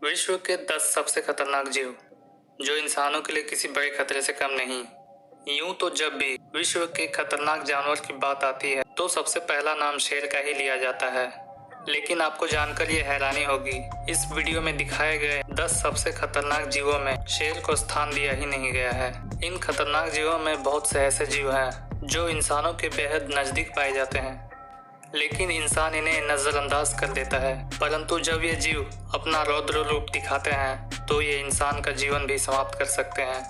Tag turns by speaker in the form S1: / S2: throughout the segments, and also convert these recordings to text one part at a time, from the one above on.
S1: विश्व के 10 सबसे खतरनाक जीव जो इंसानों के लिए किसी बड़े खतरे से कम नहीं। यूं तो जब भी विश्व के खतरनाक जानवर की बात आती है तो सबसे पहला नाम शेर का ही लिया जाता है। लेकिन आपको जानकर ये हैरानी होगी, इस वीडियो में दिखाए गए 10 सबसे खतरनाक जीवों में शेर को स्थान दिया ही नहीं गया है। इन खतरनाक जीवों में बहुत से ऐसे जीव हैं जो इंसानों के बेहद नजदीक पाए जाते हैं, लेकिन इंसान इन्हें नजरअंदाज कर देता है। परंतु जब ये जीव अपना रौद्र रूप दिखाते हैं तो ये इंसान का जीवन भी समाप्त कर सकते हैं।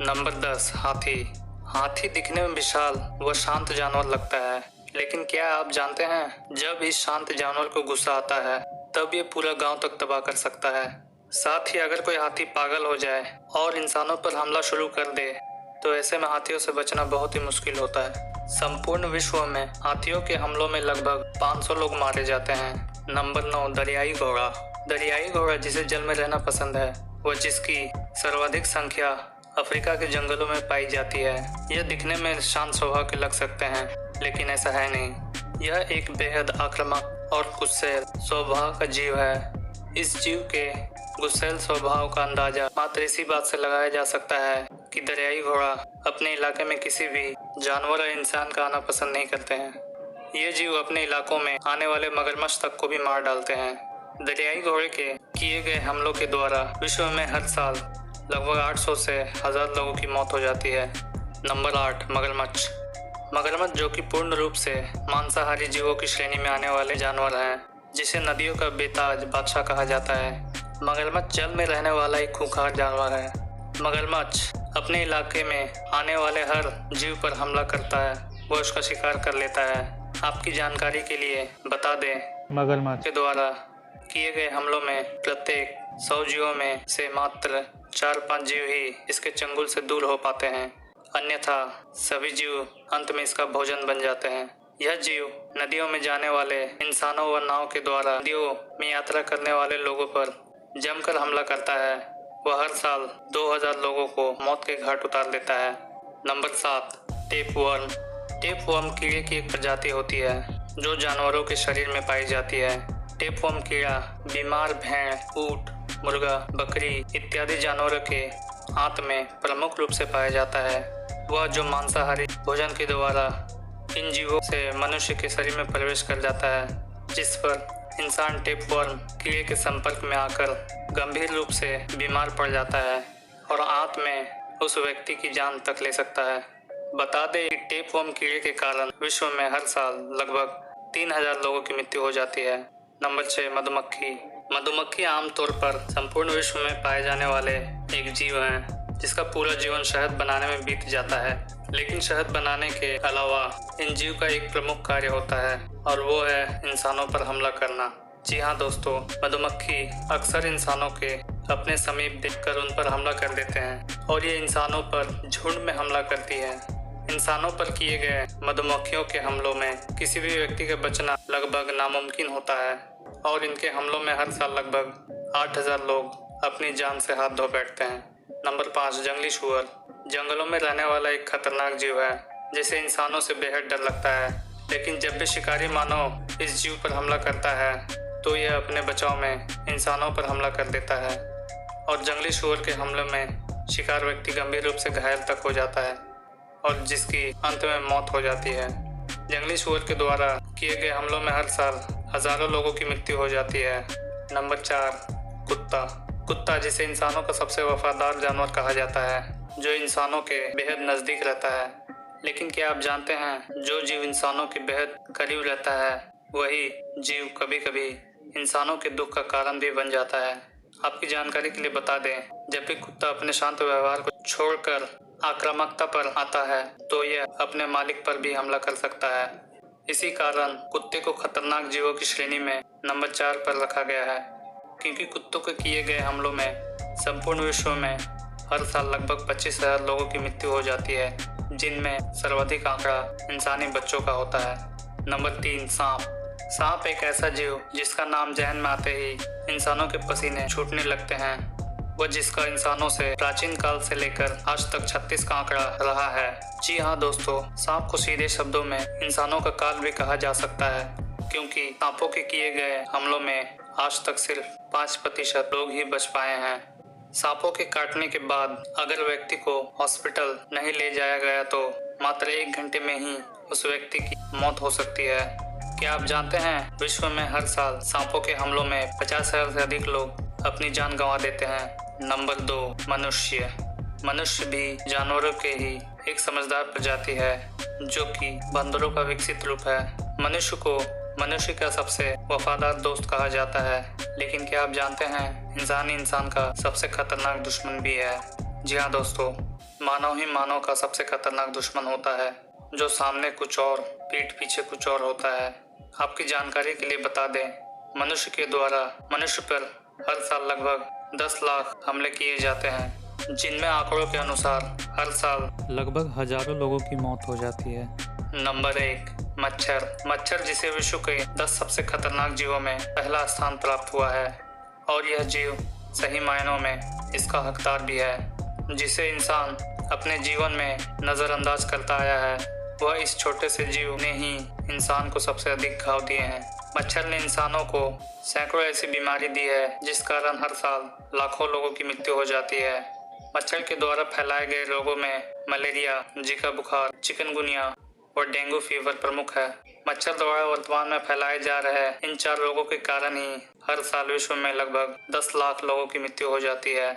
S1: नंबर 10, हाथी। हाथी दिखने में विशाल व शांत जानवर लगता है, लेकिन क्या आप जानते हैं जब इस शांत जानवर को गुस्सा आता है तब ये पूरा गांव तक तबाह कर सकता है। साथ ही अगर कोई हाथी पागल हो जाए और इंसानों पर हमला शुरू कर दे तो ऐसे में हाथियों से बचना बहुत ही मुश्किल होता है। संपूर्ण विश्व में हाथियों के हमलों में लगभग 500 लोग मारे जाते हैं। नंबर 9, दरियाई घोड़ा। दरियाई घोड़ा जिसे जल में रहना पसंद है व जिसकी सर्वाधिक संख्या अफ्रीका के जंगलों में पाई जाती है। यह दिखने में शांत स्वभाव के लग सकते हैं, लेकिन ऐसा है नहीं। यह एक बेहद आक्रामक और गुस्सैल स्वभाव का जीव है। इस जीव के गुस्सैल स्वभाव का अंदाजा मात्र इसी बात से लगाया जा सकता है कि दरियाई घोड़ा अपने इलाके में किसी भी जानवर या इंसान का आना पसंद नहीं करते हैं। ये जीव अपने इलाकों में आने वाले मगरमच्छ तक को भी मार डालते हैं। दरियाई घोड़े के किए गए हमलों के द्वारा विश्व में हर साल लगभग 800 से 1000 लोगों की मौत हो जाती है। नंबर 8, मगरमच्छ। मगरमच्छ जो कि पूर्ण रूप से मांसाहारी जीवों की श्रेणी में आने वाले जानवर हैं, जिसे नदियों का बेताज बादशाह कहा जाता है। मगरमच्छ जल में रहने वाला एक खूंखार जानवर है। मगरमच्छ अपने इलाके में आने वाले हर जीव पर हमला करता है वो उसका शिकार कर लेता है। आपकी जानकारी के लिए बता दें, मगरमच्छ के द्वारा किए गए हमलों में प्रत्येक 100 जीवों में से मात्र 4-5 जीव ही इसके चंगुल से दूर हो पाते हैं, अन्यथा सभी जीव अंत में इसका भोजन बन जाते हैं। यह जीव नदियों में जाने वाले इंसानों व नाव के द्वारा नदियों में यात्रा करने वाले लोगों पर जमकर हमला करता है। वह हर साल 2000 लोगों को मौत के घाट उतार देता है। Number 7, tapeworm. टेपवर्म कीड़े की एक प्रजाति होती है जो जानवरों के शरीर में पाई जाती है। टेपवर्म कीड़ा बीमार भेड़, ऊंट, मुर्गा, बकरी इत्यादि जानवरों के आंत में प्रमुख रूप से पाया जाता है। वह जो मांसाहारी भोजन के द्वारा इन जीवों से मनुष्य के शरीर में प्रवेश कर जाता है, जिस पर इंसान टेपवर्म कीड़े के संपर्क में आकर गंभीर रूप से बीमार पड़ जाता है और आंत में उस व्यक्ति की जान तक ले सकता है। बता दें कि टेपवर्म कीड़े के कारण विश्व में हर साल लगभग 3000 लोगों की मृत्यु हो जाती है। नंबर 6, मधुमक्खी। मधुमक्खी आमतौर पर संपूर्ण विश्व में पाए जाने वाले एक जीव हैं जिसका पूरा जीवन शहद बनाने में बीत जाता है। लेकिन शहद बनाने के अलावा इन जीव का एक प्रमुख कार्य होता है और वो है इंसानों पर हमला करना। जी हाँ दोस्तों, मधुमक्खी अक्सर इंसानों के अपने समीप देखकर उन पर हमला कर देते हैं और ये इंसानों पर झुंड में हमला करती है। इंसानों पर किए गए मधुमक्खियों के हमलों में किसी भी व्यक्ति का बचना लगभग नामुमकिन होता है और इनके हमलों में हर साल लगभग 8000 लोग अपनी जान से हाथ धो बैठते हैं। नंबर 5, जंगली सुअर। जंगलों में रहने वाला एक खतरनाक जीव है जिसे इंसानों से बेहद डर लगता है, लेकिन जब भी शिकारी मानव इस जीव पर हमला करता है तो यह अपने बचाव में इंसानों पर हमला कर देता है और जंगली सुअर के हमले में शिकार व्यक्ति गंभीर रूप से घायल तक हो जाता है और जिसकी अंत में मौत हो जाती है। जंगली सुअर के द्वारा किए गए हमलों में हर साल हजारों लोगों की मृत्यु हो जाती है। नंबर 4, कुत्ता। कुत्ता जिसे इंसानों का सबसे वफादार जानवर कहा जाता है, जो इंसानों के बेहद नजदीक रहता है। लेकिन क्या आप जानते हैं जो जीव इंसानों के बेहद करीब रहता है वही जीव कभी कभी इंसानों के दुख का कारण भी बन जाता है। आपकी जानकारी के लिए बता दें, जब भी कुत्ता अपने शांत व्यवहार को छोड़कर आक्रामकता पर आता है तो यह अपने मालिक पर भी हमला कर सकता है। इसी कारण कुत्ते को खतरनाक जीवों की श्रेणी में नंबर 4 पर रखा गया है, क्योंकि कुत्तों के किए गए हमलों में संपूर्ण विश्व में हर साल लगभग 25,000 लोगों की मृत्यु हो जाती है, जिनमें सर्वाधिक आंकड़ा इंसानी बच्चों का होता है। नंबर 3, सांप। सांप एक ऐसा जीव जिसका नाम जहन में आते ही इंसानों के पसीने छूटने लगते हैं, वह जिसका इंसानों से प्राचीन काल से लेकर आज तक 36 का आंकड़ा रहा है। जी हाँ दोस्तों, सांप को सीधे शब्दों में इंसानों का काल भी कहा जा सकता है, क्योंकि सांपों के किए गए हमलों में आज तक सिर्फ 5% लोग ही बच पाए हैं। सांपों के काटने के बाद अगर व्यक्ति को हॉस्पिटल नहीं ले जाया गया तो मात्र 1 घंटे में ही उस व्यक्ति की मौत हो सकती है। क्या आप जानते हैं विश्व में हर साल सांपों के हमलों में 50,000 से अधिक लोग अपनी जान गंवा देते हैं। नंबर 2, मनुष्य। मनुष्य भी जानवरों के ही एक समझदार प्रजाति है जो कि बंदरों का विकसित रूप है। मनुष्य को मनुष्य का सबसे वफादार दोस्त कहा जाता है, लेकिन क्या आप जानते हैं इंसान ही इंसान का सबसे खतरनाक दुश्मन भी है। जी हाँ दोस्तों, मानव ही मानव का सबसे खतरनाक दुश्मन होता है, जो सामने कुछ और पीठ पीछे कुछ और होता है। आपकी जानकारी के लिए बता दें, मनुष्य के द्वारा मनुष्य पर हर साल लगभग 10 लाख हमले किए जाते हैं, जिनमें आंकड़ों के अनुसार हर साल लगभग हजारों लोगों की मौत हो जाती है। नंबर 1, मच्छर। मच्छर जिसे विश्व के 10 सबसे खतरनाक जीवों में पहला स्थान प्राप्त हुआ है और यह जीव सही मायनों में इसका हकदार भी है, जिसे इंसान अपने जीवन में नजरअंदाज करता आया है। वह इस छोटे से जीव ने ही इंसान को सबसे अधिक घाव दिए हैं। मच्छर ने इंसानों को सैकड़ों ऐसी बीमारी दी है जिस कारण हर साल लाखों लोगों की मृत्यु हो जाती है। मच्छर के द्वारा फैलाए गए रोगों में मलेरिया, जीका बुखार, चिकनगुनिया और डेंगू फीवर प्रमुख है। मच्छर द्वारा वर्तमान में फैलाए जा रहे इन 4 रोगों के कारण ही हर साल विश्व में लगभग 10 लाख लोगों की मृत्यु हो जाती है।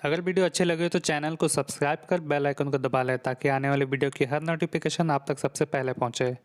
S2: अगर वीडियो अच्छे लगे तो चैनल को सब्सक्राइब कर बेल आइकन को दबा लें ताकि आने वाली वीडियो की हर नोटिफिकेशन आप तक सबसे पहले पहुंचे।